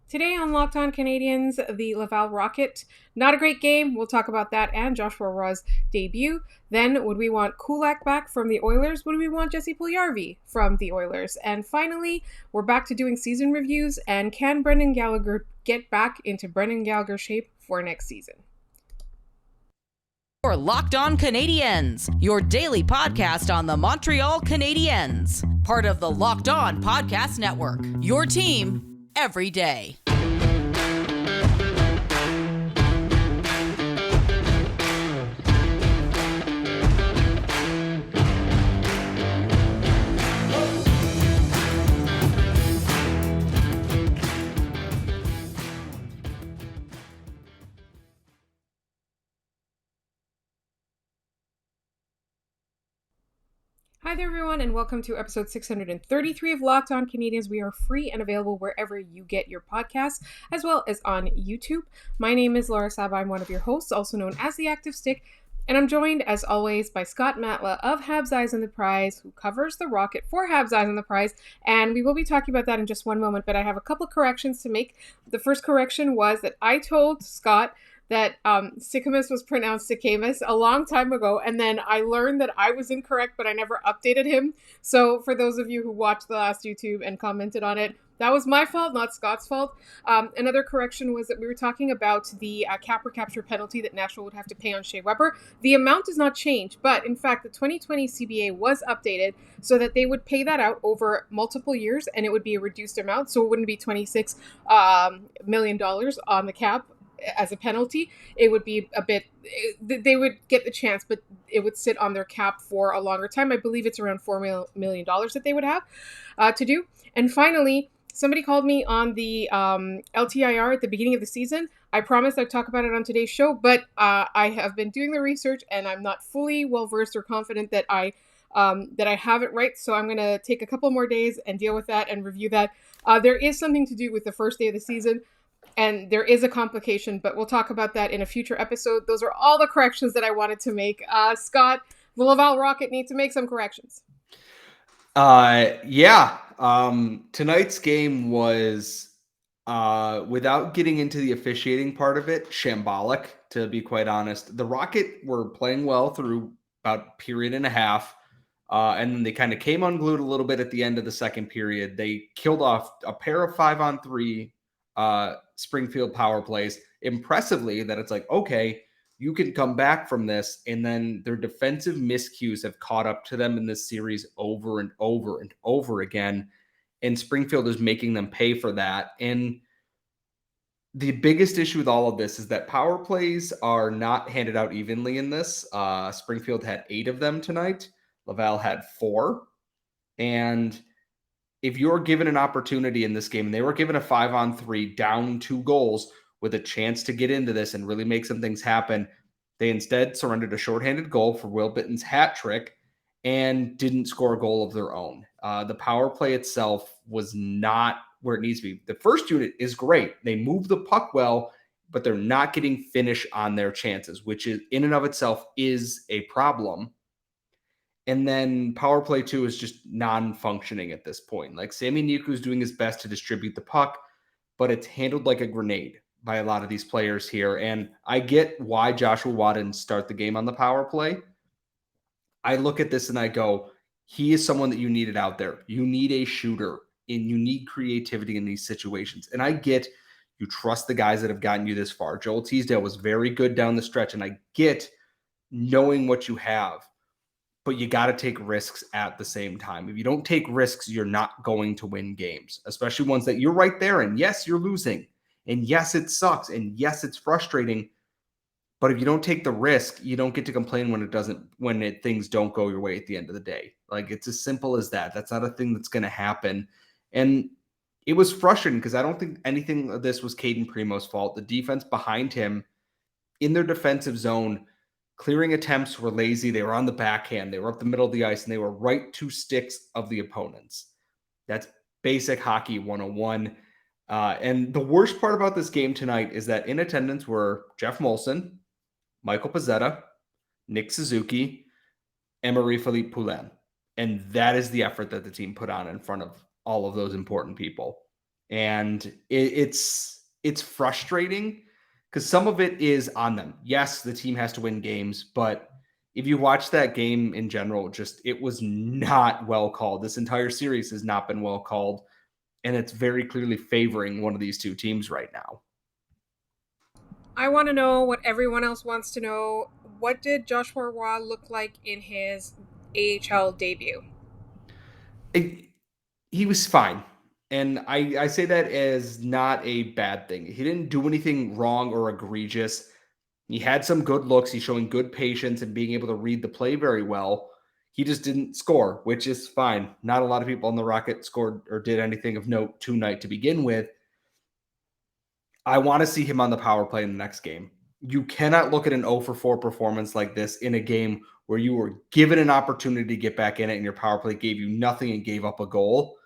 Today on Locked On Canadiens, the Laval Rocket. Not a great game. We'll talk about that and Joshua Raw's debut. Then, would we want Kulak back from the Oilers? Would we want Jesse Puljujarvi from the Oilers? And finally, we're back to doing season reviews. And can Brendan Gallagher get back into Brendan Gallagher shape for next season? Your Locked On Canadiens, your daily podcast on the Montreal Canadiens. Part of the Locked On Podcast Network, your team every day. Hi there, everyone, and welcome to episode 633 of Locked On Canadiens. We are free and available wherever you get your podcasts, as well as on YouTube. My name is Laura Saba. I'm one of your hosts, also known as The Active Stick, and I'm joined, as always, by Scott Matla of Habs Eyes on the Prize, who covers the Rocket for Habs Eyes on the Prize, and we will be talking about that in just one moment, but I have a couple of corrections to make. The first correction was that I told Scott that Sycamus was pronounced Sycamus a long time ago, and then I learned that I was incorrect, but I never updated him. So for those of you who watched the last YouTube and commented on it, that was my fault, not Scott's fault. Another correction was that we were talking about the cap recapture penalty that Nashville would have to pay on Shea Weber. The amount does not change, but in fact, the 2020 CBA was updated so that they would pay that out over multiple years, and it would be a reduced amount, so it wouldn't be $26 million on the cap as a penalty. It would be a bit, they would get the chance, but it would sit on their cap for a longer time. I believe it's around $4 million that they would have to do. And finally, somebody called me on the LTIR at the beginning of the season. I promised I'd talk about it on today's show, but I have been doing the research and I'm not fully well-versed or confident that I have it right. So I'm going to take a couple more days and deal with that and review that. There is something to do with the first day of the season, and there is a complication, but we'll talk about that in a future episode. Those are all the corrections that I wanted to make. Scott, the Laval Rocket need to make some corrections. Tonight's game was, without getting into the officiating part of it, shambolic, to be quite honest. The Rocket were playing well through about a period and a half, and then they kind of came unglued a little bit at the end of the second period. They killed off a pair of 5-on-3 Springfield power plays impressively, that it's like, okay, you can come back from this. And then their defensive miscues have caught up to them in this series over and over and over again. And Springfield is making them pay for that. And the biggest issue with all of this is that power plays are not handed out evenly in this. Springfield had 8 of them tonight. Laval had 4. And if you're given an opportunity in this game, and they were given a 5-on-3 down 2 goals with a chance to get into this and really make some things happen, they instead surrendered a shorthanded goal for Will Bitten's hat trick and didn't score a goal of their own. The power play itself was not where it needs to be. The first unit is great. They move the puck well, but they're not getting finish on their chances, which is in and of itself is a problem. And then power play 2 is just non-functioning at this point. Like, Sami Niku is doing his best to distribute the puck, but it's handled like a grenade by a lot of these players here. And I get why Joshua Watt didn't start the game on the power play. I look at this and I go, he is someone that you needed out there. You need a shooter, and you need creativity in these situations. And I get you trust the guys that have gotten you this far. Joel Teasdale was very good down the stretch, and I get knowing what you have. But you got to take risks at the same time. If you don't take risks, you're not going to win games, especially ones that you're right there. And yes, you're losing. And yes, it sucks. And yes, it's frustrating. But if you don't take the risk, you don't get to complain when things don't go your way at the end of the day. Like, it's as simple as that. That's not a thing that's going to happen. And it was frustrating because I don't think anything of this was Caden Primo's fault. The defense behind him in their defensive zone, clearing attempts were lazy. They were on the backhand. They were up the middle of the ice, and they were right 2 sticks of the opponents. That's basic hockey 101. And the worst part about this game tonight is that in attendance were Jeff Molson, Michael Pezzetta, Nick Suzuki, and Marie-Philippe Poulin. And that is the effort that the team put on in front of all of those important people. And it's frustrating because some of it is on them. Yes, the team has to win games, but if you watch that game in general, just it was not well called. This entire series has not been well called, and it's very clearly favoring one of these two teams right now. I want to know what everyone else wants to know. What did Joshua Roy look like in his AHL debut? He was fine. And I say that as not a bad thing. He didn't do anything wrong or egregious. He had some good looks. He's showing good patience and being able to read the play very well. He just didn't score, which is fine. Not a lot of people on the Rocket scored or did anything of note tonight to begin with. I want to see him on the power play in the next game. You cannot look at an 0 for 4 performance like this in a game where you were given an opportunity to get back in it and your power play gave you nothing and gave up a goal.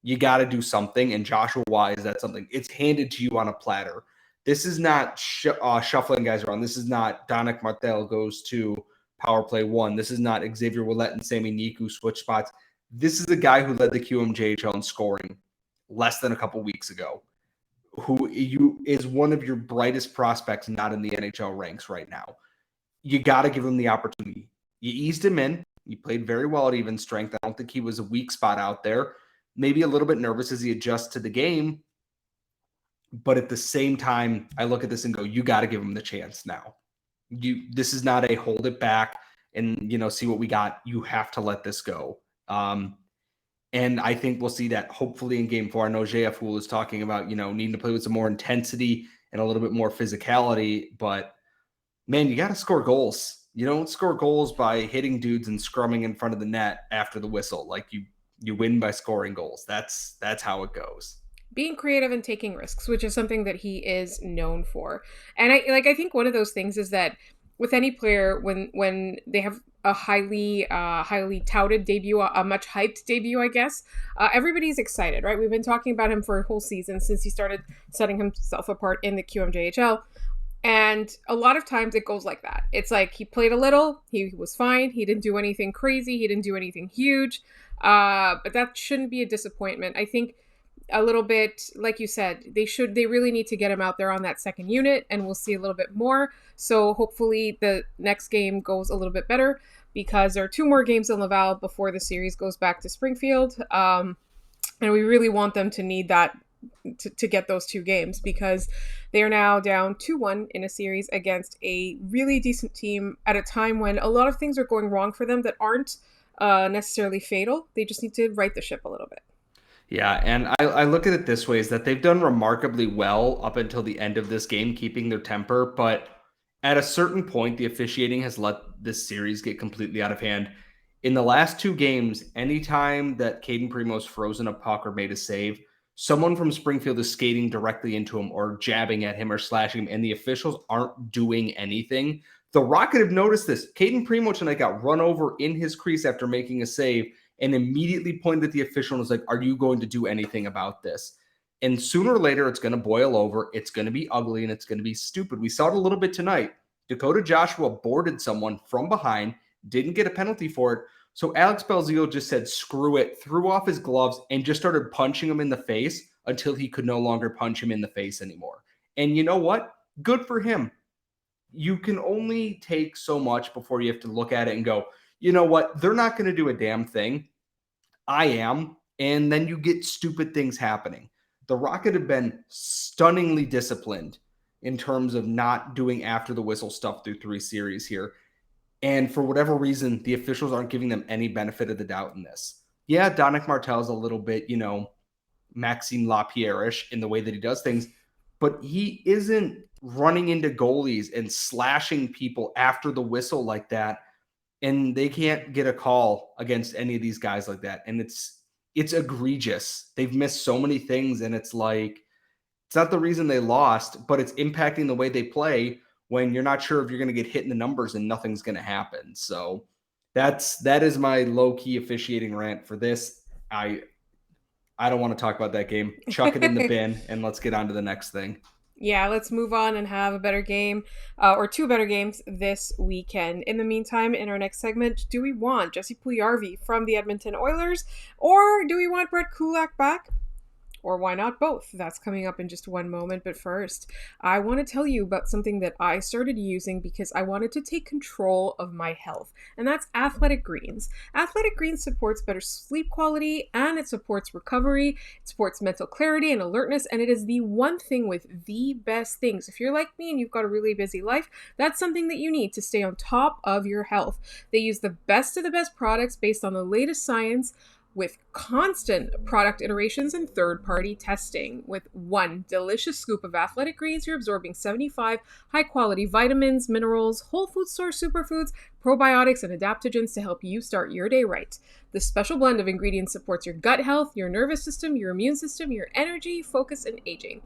You got to do something. And Joshua Y is that something. It's handed to you on a platter. This is not shuffling guys around. This is not Donick Martel goes to power play 1. This is not Xavier Ouellet and Sami Niku switch spots. This is a guy who led the QMJHL in scoring less than a couple weeks ago, who is one of your brightest prospects not in the NHL ranks right now. You got to give him the opportunity. You eased him in. He played very well at even strength. I don't think he was a weak spot out there. Maybe a little bit nervous as he adjusts to the game. But at the same time, I look at this and go, you got to give him the chance now. This is not a hold it back and, see what we got. You have to let this go. And I think we'll see that hopefully in game 4. I know JF Fool is talking about, needing to play with some more intensity and a little bit more physicality. But, man, you got to score goals. You don't score goals by hitting dudes and scrumming in front of the net after the whistle. Like, you win by scoring goals. That's how it goes. Being creative and taking risks, which is something that he is known for. And I think one of those things is that with any player, when they have a highly touted debut, a much hyped debut, I guess, everybody's excited, right? We've been talking about him for a whole season since he started setting himself apart in the QMJHL. And a lot of times it goes like that. It's like he played a little, he was fine, he didn't do anything crazy, he didn't do anything huge, but that shouldn't be a disappointment. I think a little bit, like you said, they really need to get him out there on that second unit, and we'll see a little bit more. So hopefully the next game goes a little bit better, because there are 2 more games in Laval before the series goes back to Springfield. And we really want them to need that to get those 2 games, because they are now down 2-1 in a series against a really decent team at a time when a lot of things are going wrong for them that aren't necessarily fatal. They just need to right the ship a little bit. Yeah, and I look at it this way, is that they've done remarkably well up until the end of this game, keeping their temper, but at a certain point, the officiating has let this series get completely out of hand. In the last 2 games, anytime that Caden Primo's frozen a puck or made a save, someone from Springfield is skating directly into him or jabbing at him or slashing him, and the officials aren't doing anything. The Rocket have noticed this. Caden Primo tonight got run over in his crease after making a save, and immediately pointed at the official and was like, are you going to do anything about this? And sooner or later, it's going to boil over. It's going to be ugly, and it's going to be stupid. We saw it a little bit tonight. Dakota Joshua boarded someone from behind, didn't get a penalty for it. So Alex Belzile just said, screw it, threw off his gloves, and just started punching him in the face until he could no longer punch him in the face anymore. And you know what? Good for him. You can only take so much before you have to look at it and go, you know what? They're not going to do a damn thing. I am. And then you get stupid things happening. The Rocket have been stunningly disciplined in terms of not doing after the whistle stuff through 3 series here. And for whatever reason, the officials aren't giving them any benefit of the doubt in this. Yeah, Donick Martel is a little bit, Maxime Lapierre-ish in the way that he does things, but he isn't running into goalies and slashing people after the whistle like that. And they can't get a call against any of these guys like that. And it's egregious. They've missed so many things, and it's like, it's not the reason they lost, but it's impacting the way they play when you're not sure if you're going to get hit in the numbers and nothing's going to happen. So that is my low-key officiating rant for this. I don't want to talk about that game. Chuck it in the bin, and let's get on to the next thing. Yeah, let's move on and have a better game, or 2 better games this weekend. In the meantime, in our next segment, do we want Jessie Puyarvi from the Edmonton Oilers, or do we want Brett Kulak back? Or why not both? That's coming up in just one moment. But first, I want to tell you about something that I started using because I wanted to take control of my health, and that's Athletic Greens. Athletic Greens supports better sleep quality, and it supports recovery, it supports mental clarity and alertness, and it is the one thing with the best things. If you're like me and you've got a really busy life, that's something that you need to stay on top of your health. They use the best of the best products based on the latest science, with constant product iterations and third-party testing. With one delicious scoop of Athletic Greens, you're absorbing 75 high-quality vitamins, minerals, whole food source superfoods, probiotics, and adaptogens to help you start your day right. This special blend of ingredients supports your gut health, your nervous system, your immune system, your energy, focus, and aging.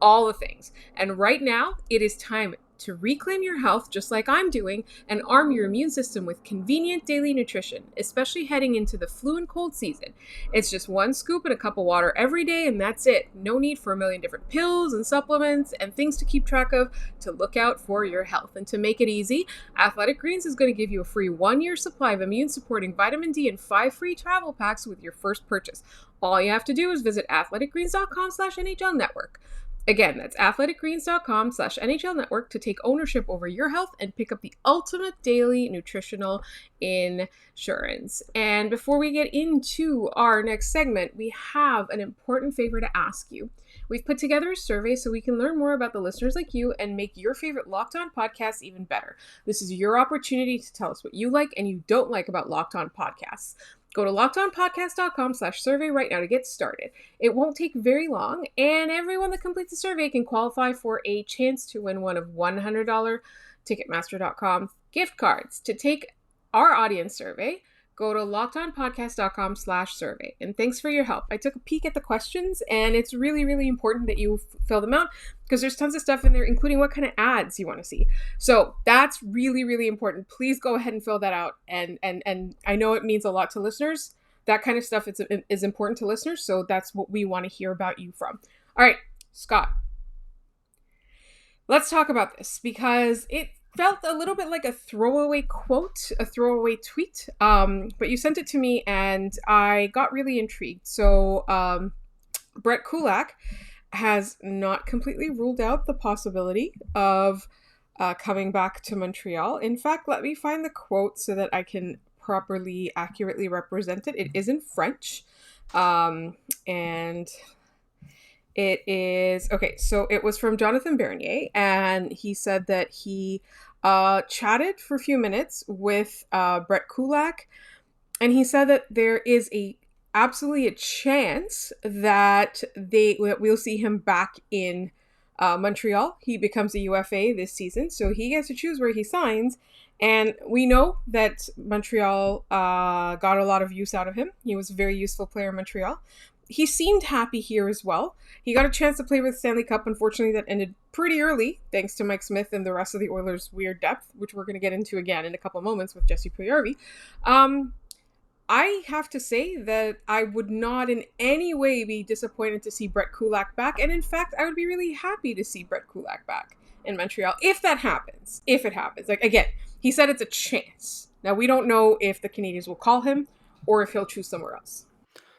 All the things. And right now, it is time to reclaim your health just like I'm doing and arm your immune system with convenient daily nutrition, especially heading into the flu and cold season. It's just one scoop and a cup of water every day, and that's it. No need for a million different pills and supplements and things to keep track of to look out for your health. And to make it easy, Athletic Greens is going to give you a free 1-year supply of immune-supporting vitamin D and 5 free travel packs with your first purchase. All you have to do is visit athleticgreens.com/NHL Network. Again, that's athleticgreens.com/NHL Network to take ownership over your health and pick up the ultimate daily nutritional insurance. And before we get into our next segment, we have an important favor to ask you. We've put together a survey so we can learn more about the listeners like you and make your favorite Locked On podcasts even better. This is your opportunity to tell us what you like and you don't like about Locked On podcasts. Go to lockedonpodcast.com/survey right now to get started. It won't take very long, and everyone that completes the survey can qualify for a chance to win one of $100 Ticketmaster.com gift cards. To take our audience survey, go to lockedonpodcast.com/survey. And thanks for your help. I took a peek at the questions, and it's really, really important that you fill them out because there's tons of stuff in there, including what kind of ads you want to see. So that's really, really important. Please go ahead and fill that out. And I know it means a lot to listeners. That kind of stuff is important to listeners, so that's what we want to hear about you from. All right, Scott. Let's talk about this because it felt a little bit like a throwaway quote, a throwaway tweet, but you sent it to me and I got really intrigued. So Brett Kulak has not completely ruled out the possibility of coming back to Montreal. In fact, let me find the quote so that I can properly, accurately represent it. It is in French, and it is, okay, so it was from Jonathan Bernier, and he said that he chatted for a few minutes with Brett Kulak, and he said that there is absolutely a chance that we'll see him back in Montreal. He becomes a UFA this season, so he gets to choose where he signs, and we know that Montreal got a lot of use out of him. He was a very useful player in Montreal. He seemed happy here as well. He got a chance to play with Stanley Cup. Unfortunately, that ended pretty early, thanks to Mike Smith and the rest of the Oilers' weird depth, which we're going to get into again in a couple of moments with Jessie Puyarvi. I have to say that I would not in any way be disappointed to see Brett Kulak back. And in fact, I would be really happy to see Brett Kulak back in Montreal if that happens. If it happens. Like, again, he said it's a chance. Now, we don't know if the Canadiens will call him or if he'll choose somewhere else.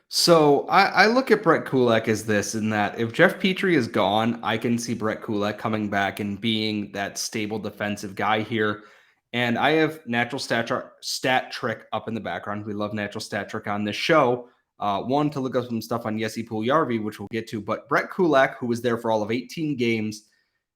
So I look at Brett Kulak as this, in that if Jeff Petrie is gone, I can see Brett Kulak coming back and being that stable defensive guy here. And I have natural stat trick up in the background. We love natural stat trick on this show. One, to look up some stuff on Jessie Puljujarvi, which we'll get to. But Brett Kulak, who was there for all of 18 games,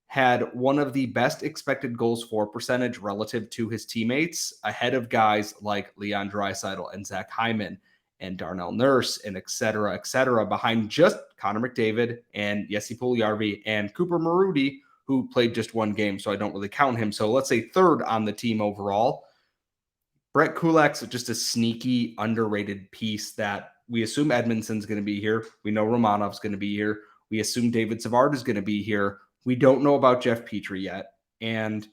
had one of the best expected goals for percentage relative to his teammates, ahead of guys like Leon Draisaitl and Zach Hyman and Darnell Nurse and et cetera, behind just Connor McDavid and Jesse Puljujarvi and Cooper Marudi, who played just one game, so I don't really count him. So let's say third on the team overall. Brett Kulak's just a sneaky, underrated piece that we assume Edmondson's going to be here. We know Romanov's going to be here. We assume David Savard is going to be here. We don't know about Jeff Petrie yet. And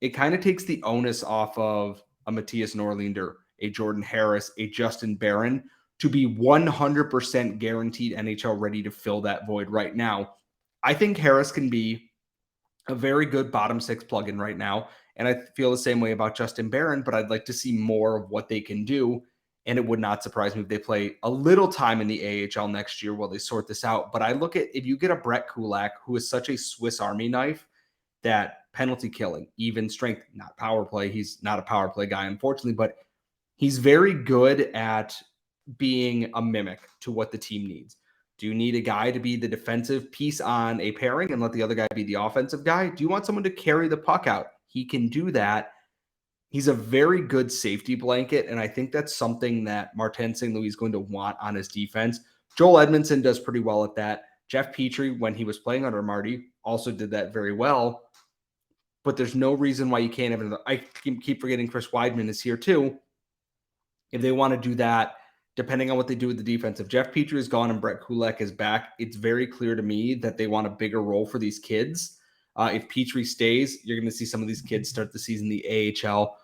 it kind of takes the onus off of a Matthias Norlinder, a Jordan Harris, a Justin Barron, to be 100% guaranteed NHL ready to fill that void right now. I think Harris can be a very good bottom six plug-in right now, and I feel the same way about Justin Barron, but I'd like to see more of what they can do. And it would not surprise me if they play a little time in the AHL next year while they sort this out. But I look at, if you get a Brett Kulak, who is such a Swiss Army knife, that penalty killing, even strength, not power play. He's not a power play guy, unfortunately, but he's very good at being a mimic to what the team needs. Do you need a guy to be the defensive piece on a pairing and let the other guy be the offensive guy? Do you want someone to carry the puck out? He can do that. He's a very good safety blanket, and I think that's something that Martin St. Louis is going to want on his defense. Joel Edmondson does pretty well at that. Jeff Petrie, when he was playing under Marty, also did that very well. But there's no reason why you can't have another. I keep forgetting Chris Weidman is here too. If they want to do that, depending on what they do with the defense, if Jeff Petrie is gone and Brett Kulak is back, it's very clear to me that they want a bigger role for these kids. If Petrie stays, you're going to see some of these kids start the season in the AHL.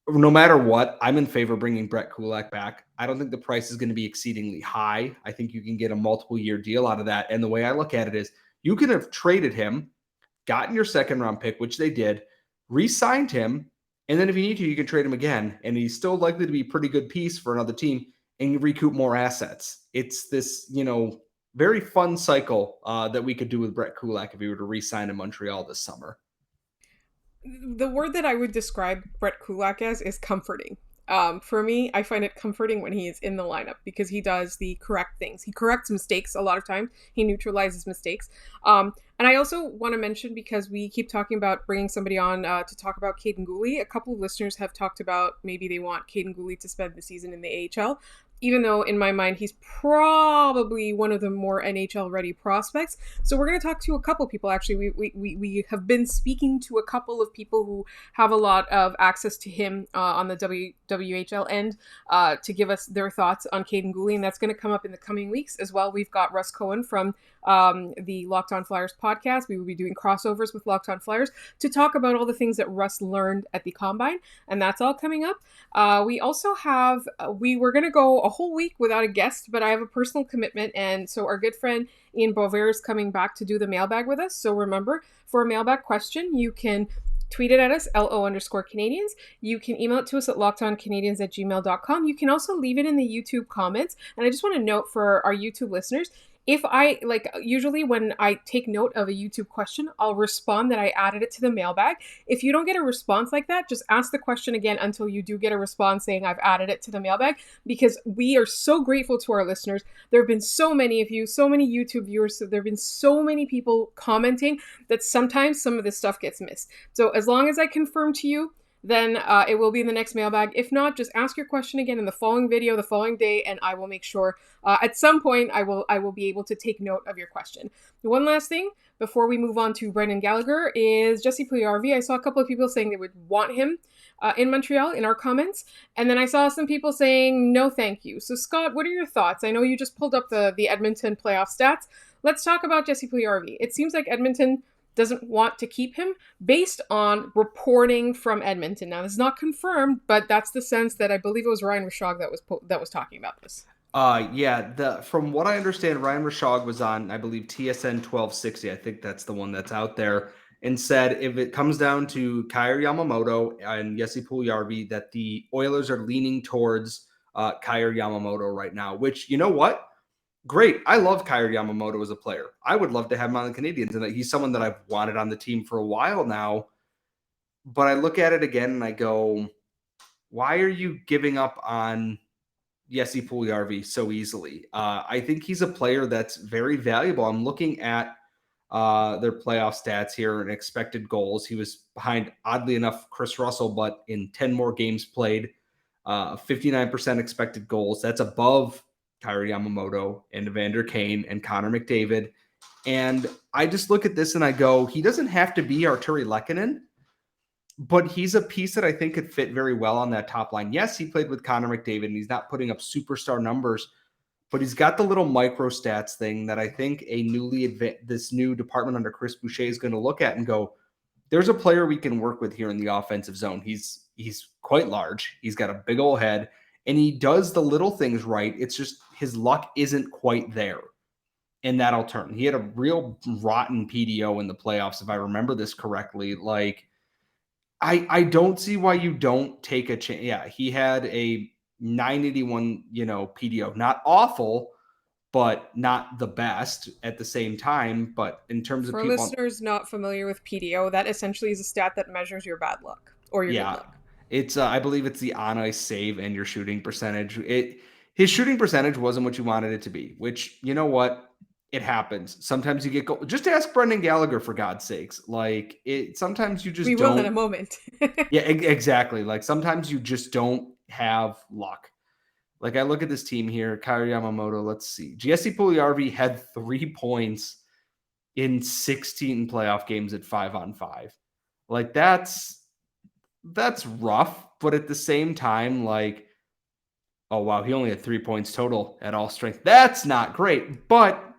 No matter what, I'm in favor of bringing Brett Kulak back. I don't think the price is going to be exceedingly high. I think you can get a multiple-year deal out of that. And the way I look at it is you could have traded him, gotten your second-round pick, which they did, re-signed him, and then if you need to, you can trade him again. And he's still likely to be a pretty good piece for another team and recoup more assets. It's this, very fun cycle that we could do with Brett Kulak if we were to re-sign in Montreal this summer. The word that I would describe Brett Kulak as is comforting. For me, I find it comforting when he is in the lineup because he does the correct things. He corrects mistakes a lot of times. He neutralizes mistakes. And I also want to mention, because we keep talking about bringing somebody on to talk about Caden Gooley, a couple of listeners have talked about maybe they want Caden Gooley to spend the season in the AHL. Even though in my mind, he's probably one of the more NHL-ready prospects. So we're going to talk to a couple people. Actually, we have been speaking to a couple of people who have a lot of access to him on the WHL end to give us their thoughts on Caden Gooley, and that's going to come up in the coming weeks as well. We've got Russ Cohen from the Locked On Flyers podcast. We will be doing crossovers with Locked On Flyers to talk about all the things that Russ learned at the Combine, and that's all coming up. We also have, we were going to go a whole week without a guest, but I have a personal commitment, and so our good friend Ian Bover is coming back to do the mailbag with us. So remember, for a mailbag question, you can tweet it at us, LO_Canadiens. You can email it to us at lockedoncanadiens@gmail.com. You can also leave it in the YouTube comments. And I just want to note for our YouTube listeners, if I, usually when I take note of a YouTube question, I'll respond that I added it to the mailbag. If you don't get a response like that, just ask the question again until you do get a response saying I've added it to the mailbag, because we are so grateful to our listeners. There have been so many of you, so many YouTube viewers, so there have been so many people commenting that sometimes some of this stuff gets missed. So as long as I confirm to you, then it will be in the next mailbag. If not, just ask your question again in the following video, the following day, and I will make sure at some point I will be able to take note of your question. One last thing before we move on to Brendan Gallagher is Jessie Puyarvi. I saw a couple of people saying they would want him in Montreal in our comments, and then I saw some people saying no thank you. So Scott, what are your thoughts? I know you just pulled up the Edmonton playoff stats. Let's talk about Jessie Puyarvi. It seems like Edmonton doesn't want to keep him based on reporting from Edmonton. Now, this is not confirmed, but that's the sense that I believe it was Ryan Rishaug that was talking about this. From what I understand, Ryan Rishaug was on, I believe, TSN 1260. I think that's the one that's out there, and said if it comes down to Kaiir Yamamoto and Jesse Puljujarvi, that the Oilers are leaning towards Kaiir Yamamoto right now, which, you know what? Great. I love Kaiir Yamamoto as a player. I would love to have him on the Canadiens, and he's someone that I've wanted on the team for a while now. But I look at it again and I go, why are you giving up on Jesse Puljujarvi so easily? I think he's a player that's very valuable. I'm looking at their playoff stats here and expected goals. He was behind, oddly enough, Chris Russell, but in 10 more games played, 59% expected goals. That's above Kaiir Yamamoto and Evander Kane and Connor McDavid. And I just look at this and I go, he doesn't have to be Arturi Lehkonen, but he's a piece that I think could fit very well on that top line. Yes, he played with Connor McDavid and he's not putting up superstar numbers, but he's got the little micro stats thing that I think this new department under Chris Boucher is going to look at and go, there's a player we can work with here in the offensive zone. He's quite large. He's got a big old head. And he does the little things right. It's just his luck isn't quite there. And that'll turn. He had a real rotten PDO in the playoffs, if I remember this correctly. I don't see why you don't take a chance. Yeah, he had a 981, PDO. Not awful, but not the best at the same time. But in terms of For people, listeners not familiar with PDO, that essentially is a stat that measures your bad luck or your good yeah, luck. it's I believe it's the on ice save and your shooting percentage. His shooting percentage wasn't what you wanted it to be, which you know what? It happens. Sometimes you get goal. Just ask Brendan Gallagher for God's sakes. Like it sometimes you We just will in don't. a moment. Yeah, exactly. Like sometimes you just don't have luck. Like I look at this team here, Kyrie Yamamoto, let's see. Jessie Puljujarvi had 3 points in 16 playoff games at 5-on-5. Like that's rough, but at the same time, like, oh wow, he only had 3 points total at all strength. That's not great, but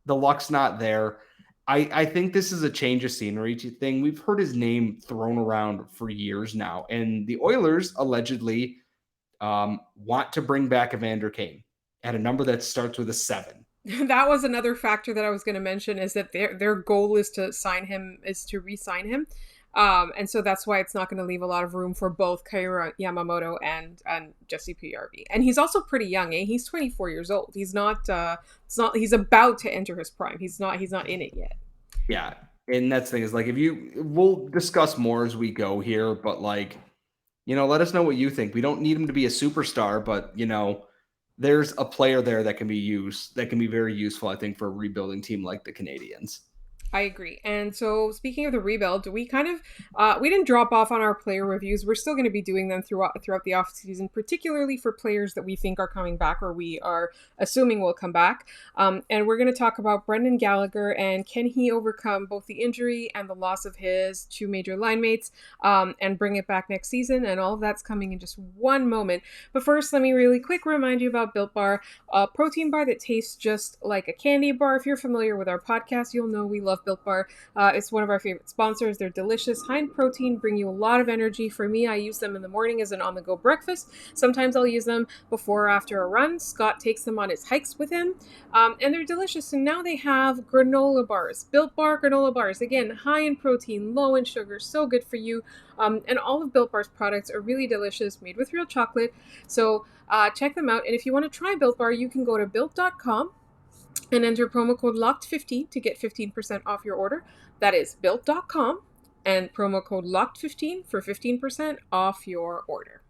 the luck's not there. I think this is a change of scenery thing. We've heard his name thrown around for years now, and the Oilers allegedly want to bring back Evander Kane at a number that starts with a 7. That was another factor that I was going to mention, is that their goal is to re-sign him. And so that's why it's not going to leave a lot of room for both Kyrie Yamamoto and Jessie Puyarvi. And he's also pretty young, eh? He's 24 years old. He's not he's about to enter his prime. He's not in it yet. Yeah. And that's the thing is like we'll discuss more as we go here, but like, let us know what you think. We don't need him to be a superstar, but there's a player there that can be very useful, I think, for a rebuilding team like the Canadiens. I agree. And so speaking of the rebuild, we kind of we didn't drop off on our player reviews. We're still going to be doing them throughout the off season, particularly for players that we think are coming back or we are assuming will come back. And we're going to talk about Brendan Gallagher and can he overcome both the injury and the loss of his 2 major line mates and bring it back next season. And all of that's coming in just one moment. But first, let me really quick remind you about Built Bar, a protein bar that tastes just like a candy bar. If you're familiar with our podcast, you'll know we love Built Bar. It's one of our favorite sponsors. They're delicious, high in protein, bring you a lot of energy. For me, I use them in the morning as an on-the-go breakfast. Sometimes I'll use them before or after a run. Scott takes them on his hikes with him, and they're delicious. And now they have granola bars, Built Bar granola bars. Again, high in protein, low in sugar, so good for you. And all of Built Bar's products are really delicious, made with real chocolate. So check them out. And if you want to try Built Bar, you can go to built.com and enter promo code LOCKED15 to get 15% off your order. That is built.com and promo code LOCKED15 for 15% off your order.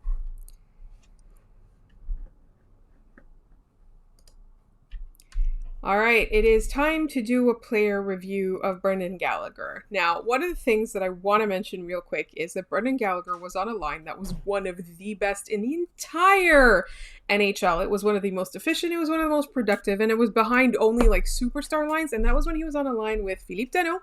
All right, it is time to do a player review of Brendan Gallagher. Now, one of the things that I want to mention real quick is that Brendan Gallagher was on a line that was one of the best in the entire NHL. It was one of the most efficient, it was one of the most productive, and it was behind only like superstar lines, and that was when he was on a line with Philippe Danault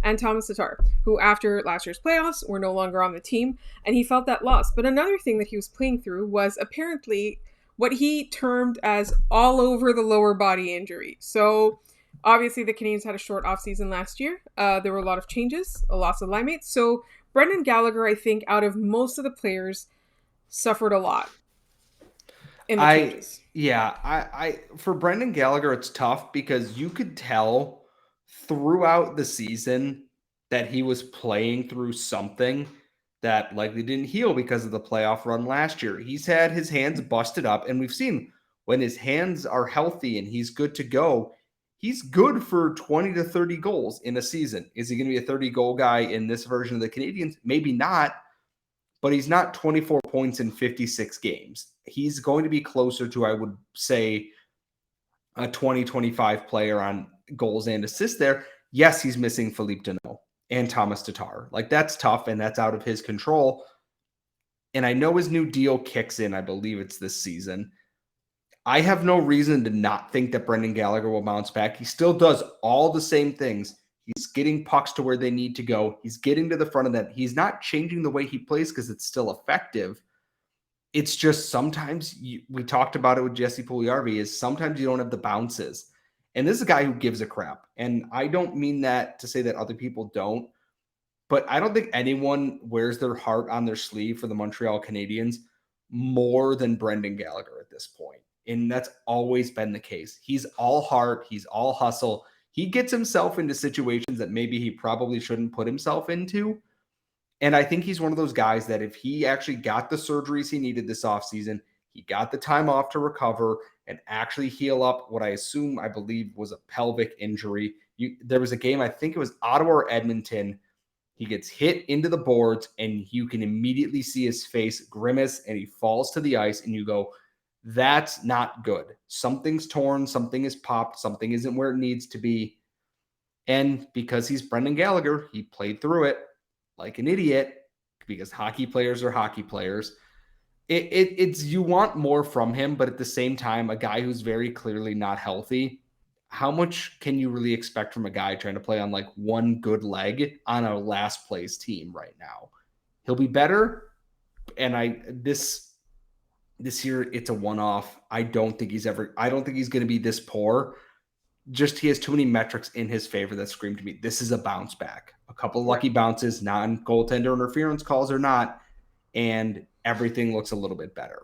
and Thomas Tatar, who after last year's playoffs were no longer on the team, and he felt that loss. But another thing that he was playing through was apparently what he termed as all over the lower body injury. So obviously the Canadiens had a short offseason last year. There were a lot of changes, a loss of line mates. So Brendan Gallagher, I think, out of most of the players, suffered a lot in the changes. Yeah, I for Brendan Gallagher, it's tough because you could tell throughout the season that he was playing through something that likely didn't heal because of the playoff run last year. He's had his hands busted up, and we've seen when his hands are healthy and he's good to go, he's good for 20 to 30 goals in a season. Is he going to be a 30-goal guy in this version of the Canadiens? Maybe not, but he's not 24 points in 56 games. He's going to be closer to, I would say, a 20-25 player on goals and assists there. Yes, he's missing Philippe Danault and Thomas Tatar. Like, that's tough, and that's out of his control. And I know his new deal kicks in. I believe it's this season. I have no reason to not think that Brendan Gallagher will bounce back. He still does all the same things. He's getting pucks to where they need to go. He's getting to the front of that. He's not changing the way he plays because it's still effective. It's just sometimes we talked about it with Jesse Puljujarvi, is sometimes you don't have the bounces. And this is a guy who gives a crap. And I don't mean that to say that other people don't, but I don't think anyone wears their heart on their sleeve for the Montreal Canadiens more than Brendan Gallagher at this point. And that's always been the case. He's all heart. He's all hustle. He gets himself into situations that maybe he probably shouldn't put himself into. And I think he's one of those guys that if he actually got the surgeries he needed this offseason, He got the time off to recover and actually heal up what I believe was a pelvic injury. There was a game, I think it was Ottawa or Edmonton. He gets hit into the boards and you can immediately see his face grimace and he falls to the ice and you go, that's not good. Something's torn, something is popped, something isn't where it needs to be. And because he's Brendan Gallagher, he played through it like an idiot because hockey players are hockey players. It's you want more from him, but at the same time, a guy who's very clearly not healthy, how much can you really expect from a guy trying to play on like one good leg on a last place team right now? He'll be better. And this year it's a one-off. I don't think he's going to be this poor. Just he has too many metrics in his favor that scream to me, this is a bounce back. A couple of lucky bounces, non-goaltender interference calls or not, and everything looks a little bit better.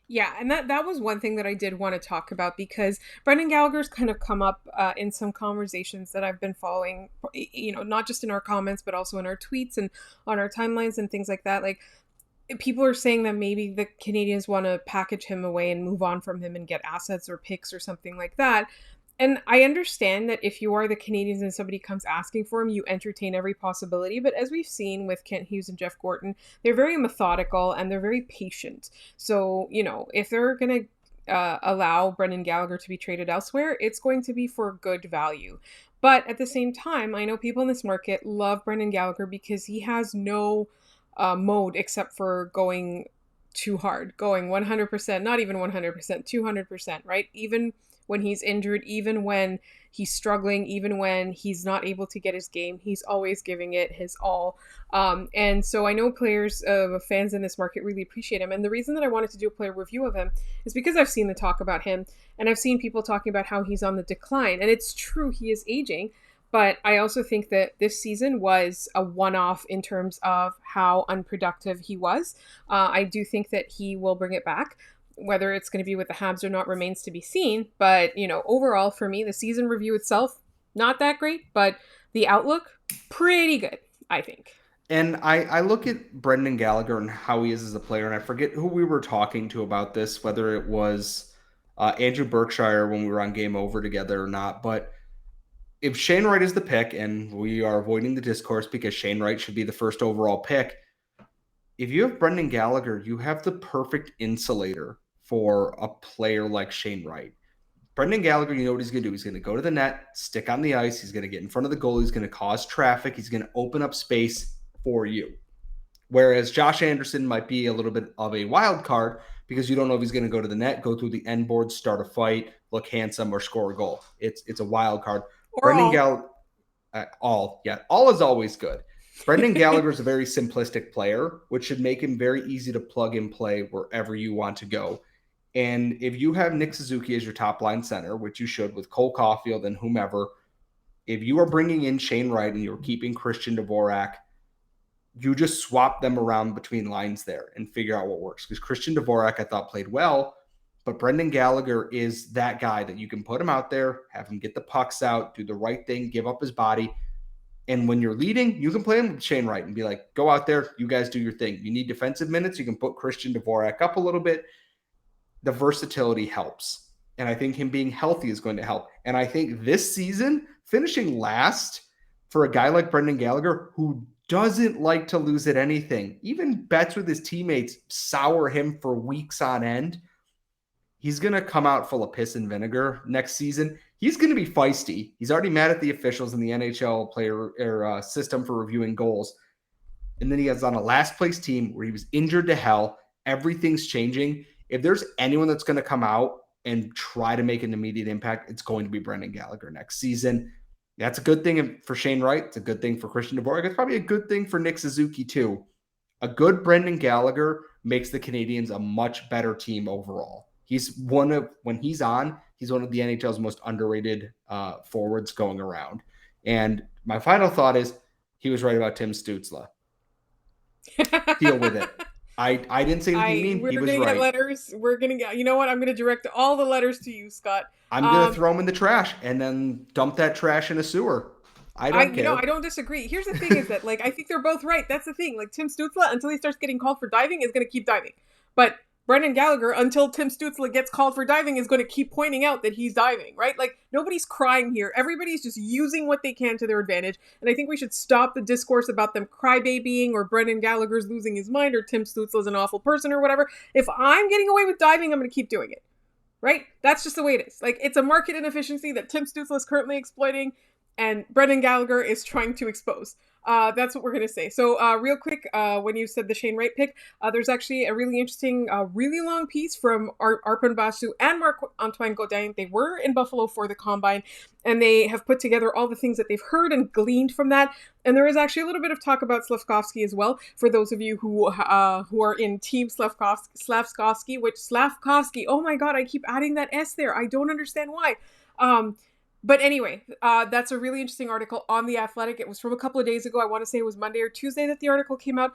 Yeah, and that was one thing that I did want to talk about because Brendan Gallagher's kind of come up in some conversations that I've been following, not just in our comments, but also in our tweets and on our timelines and things like that. Like, people are saying that maybe the Canadiens want to package him away and move on from him and get assets or picks or something like that. And I understand that if you are the Canadiens and somebody comes asking for him, you entertain every possibility. But as we've seen with Kent Hughes and Jeff Gorton, they're very methodical and they're very patient. So, if they're going to allow Brendan Gallagher to be traded elsewhere, it's going to be for good value. But at the same time, I know people in this market love Brendan Gallagher because he has no mode except for going too hard, going 100%, not even 100%, 200%, right? Even when he's injured, even when he's struggling, even when he's not able to get his game, he's always giving it his all. And so I know players, fans in this market really appreciate him. And the reason that I wanted to do a player review of him is because I've seen the talk about him and I've seen people talking about how he's on the decline. And it's true, he is aging. But I also think that this season was a one-off in terms of how unproductive he was. I do think that he will bring it back. Whether it's going to be with the Habs or not remains to be seen. But, overall for me, the season review itself, not that great, but the outlook, pretty good, I think. And I look at Brendan Gallagher and how he is as a player, and I forget who we were talking to about this, whether it was Andrew Berkshire when we were on Game Over together or not. But if Shane Wright is the pick, and we are avoiding the discourse because Shane Wright should be the first overall pick, if you have Brendan Gallagher, you have the perfect insulator for a player like Shane Wright. Brendan Gallagher, you know what he's going to do. He's going to go to the net, stick on the ice. He's going to get in front of the goal. He's going to cause traffic. He's going to open up space for you. Whereas Josh Anderson might be a little bit of a wild card because you don't know if he's going to go to the net, go through the end board, start a fight, look handsome, or score a goal. It's a wild card. Or Brendan Gallagher, all is always good. Brendan Gallagher is a very simplistic player, which should make him very easy to plug and play wherever you want to go. And if you have Nick Suzuki as your top line center, which you should with Cole Caulfield and whomever, if you are bringing in Shane Wright and you're keeping Christian Dvorak, you just swap them around between lines there and figure out what works. Because Christian Dvorak, I thought, played well, but Brendan Gallagher is that guy that you can put him out there, have him get the pucks out, do the right thing, give up his body. And when you're leading, you can play him with Shane Wright and be like, go out there, you guys do your thing. You need defensive minutes, you can put Christian Dvorak up a little bit. The versatility helps. And I think him being healthy is going to help. And I think this season, finishing last for a guy like Brendan Gallagher, who doesn't like to lose at anything, even bets with his teammates sour him for weeks on end, he's going to come out full of piss and vinegar next season. He's going to be feisty. He's already mad at the officials in the NHL player or system for reviewing goals. And then he has on a last place team where he was injured to hell. Everything's changing. If there's anyone that's going to come out and try to make an immediate impact, it's going to be Brendan Gallagher next season. That's a good thing for Shane Wright. It's a good thing for Christian Dvorak. It's probably a good thing for Nick Suzuki too. A good Brendan Gallagher makes the Canadiens a much better team overall. When he's on, he's one of the NHL's most underrated forwards going around. And my final thought is he was right about Tim Stützle. Deal with it. I didn't say anything mean. He was right. We're going to get letters. We're going to get, you know what? I'm going to direct all the letters to you, Scott. I'm going to throw them in the trash and then dump that trash in a sewer. I don't care. I don't disagree. Here's the thing is that, I think they're both right. That's the thing. Tim Stützle, until he starts getting called for diving, is going to keep diving. But Brendan Gallagher, until Tim Stützle gets called for diving, is going to keep pointing out that he's diving, right? Like, nobody's crying here. Everybody's just using what they can to their advantage. And I think we should stop the discourse about them crybabying or Brendan Gallagher's losing his mind or Tim Stützle's an awful person or whatever. If I'm getting away with diving, I'm going to keep doing it, right? That's just the way it is. Like, it's a market inefficiency that Tim Stützle is currently exploiting and Brendan Gallagher is trying to expose. That's what we're going to say. So real quick, when you said the Shane Wright pick, there's actually a really interesting, really long piece from Arpon Basu and Marc-Antoine Gaudin. They were in Buffalo for the Combine, and they have put together all the things that they've heard and gleaned from that. And there is actually a little bit of talk about Slavkovsky as well, for those of you who are in Team Slavkovsky, oh my god, I keep adding that S there. I don't understand why. But anyway, that's a really interesting article on The Athletic. It was from a couple of days ago. I want to say it was Monday or Tuesday that the article came out.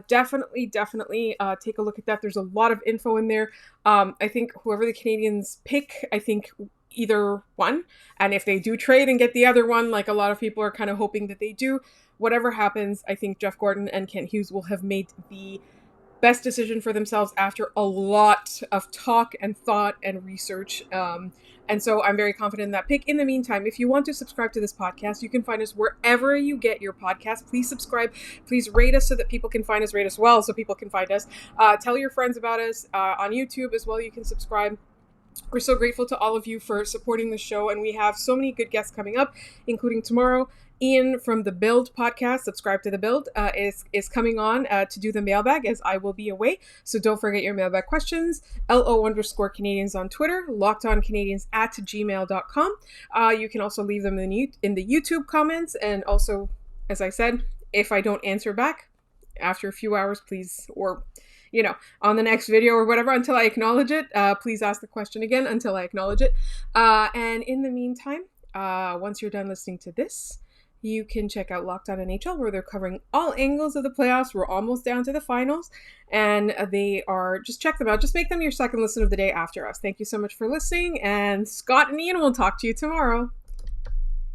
Definitely take a look at that. There's a lot of info in there. I think whoever the Canadiens pick, I think either one. And if they do trade and get the other one, like a lot of people are kind of hoping that they do, whatever happens, I think Jeff Gordon and Kent Hughes will have made the best decision for themselves after a lot of talk and thought and research. And so I'm very confident in that pick. In the meantime, if you want to subscribe to this podcast, you can find us wherever you get your podcast. Please subscribe. Please rate us so that people can find us. Rate us well so people can find us. Tell your friends about us on YouTube as well. You can subscribe. We're so grateful to all of you for supporting the show. And we have so many good guests coming up, including tomorrow. Ian from the Build podcast, subscribe to the Build, is coming on to do the mailbag as I will be away. So don't forget your mailbag questions. LO_Canadiens on Twitter, lockedoncanadiens@gmail.com. You can also leave them in the YouTube comments. And also, as I said, if I don't answer back after a few hours, please, or on the next video or whatever, until I acknowledge it, please ask the question again until I acknowledge it. And in the meantime, once you're done listening to this, you can check out Locked On NHL, where they're covering all angles of the playoffs. We're almost down to the finals, and just check them out. Just make them your second listen of the day after us. Thank you so much for listening, and Scott and Ian will talk to you tomorrow.